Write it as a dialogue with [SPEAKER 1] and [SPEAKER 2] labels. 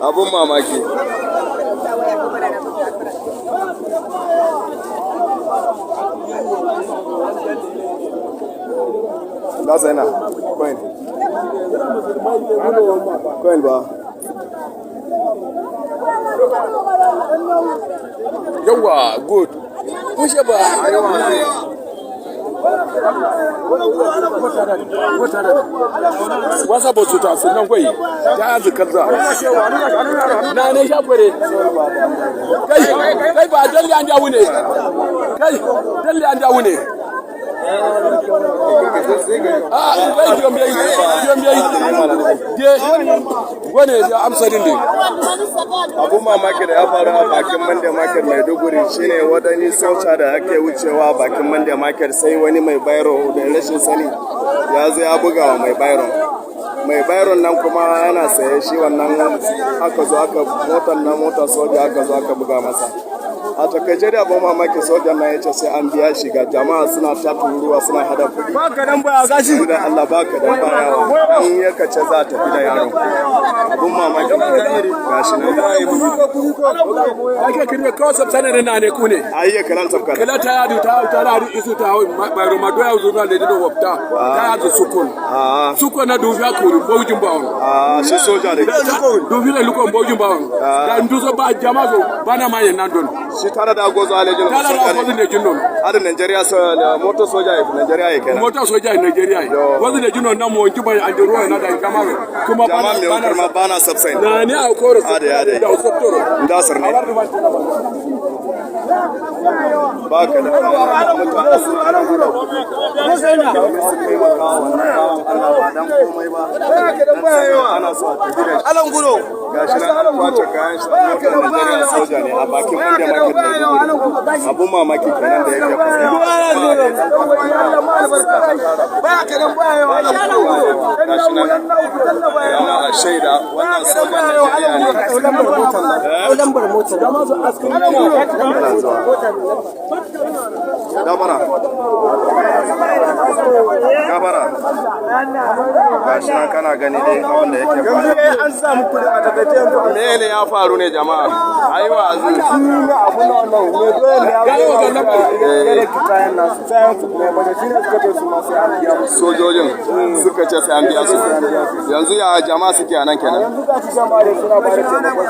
[SPEAKER 1] abun mamaki. That's enough. Coin. Coin ba. Yawa, good. Push ba. Wasa ba tuta sunan kwai. Ya zikarza. Na ne shafare. Kai ba dalli an jawo ne. Kai dalli an jawo ne. Kai jombe wane da amsarin ne. Abun mamaki da ya faru a bakin Monday Market Maiduguri shine wadani sauta da ake wucewa bakin Monday Market sai wani mai bayro da rashin sani ya zo ya buga wa mai bayron. Mai bayron nan kuma yana saye shi wannan aka zo aka motar soja aka zo aka buga masa. A takaice da abin mamaki sojan nan yace sai an biya shi ga jama'a suna ta turuwa suna hada kuɗi. Ba ka dan baya gashi. Da Allah ba ka dan bayawa. In ya kace za ta fi da yaro. Abun mamaki gashi nan. Ake kirme ko sabtane na ne ku ne. Ayye kalan sabkan. Kala ta yadu ta radu isu ta hawo bayro ma doya zo na ledido wafta. Ta yadu sukun. Sukun na dubiya ko bojin bawon. Shi soja ne. Dubiya lukon bojin bawon. Da nduso ba jama'a zo bana ma yan nan don. Shi tare da gozo alejin tare da gozo ne jinnon ada Nigeria so moto soja e Nigeria e kenan moto soja e Nigeria e gozo ne jinnon na mo kiba an da ruwa na da kamar kuma bana subside na ne a koro ade da soptoro da sarne baka da ana so alan guro gashi na kwace kayan shi soja ne a bakin Monday Market abun mamaki kenan da yake baka da gashi na a shaida wannan soja ne lambar mota da mazo Gabara gashi nan kana gani dai abin da yake faru an samu kudi a takaice yanzu ne ya faru ne jama'a aiwa azu shine abun nan ne dole ya ga kayan nasu sai su ne bane shine suka ce su ma sai an biya sojojin suka ce sai an biya su yanzu ya jama'a suke anan kenan yanzu ga su jama'a da suna ba da taimako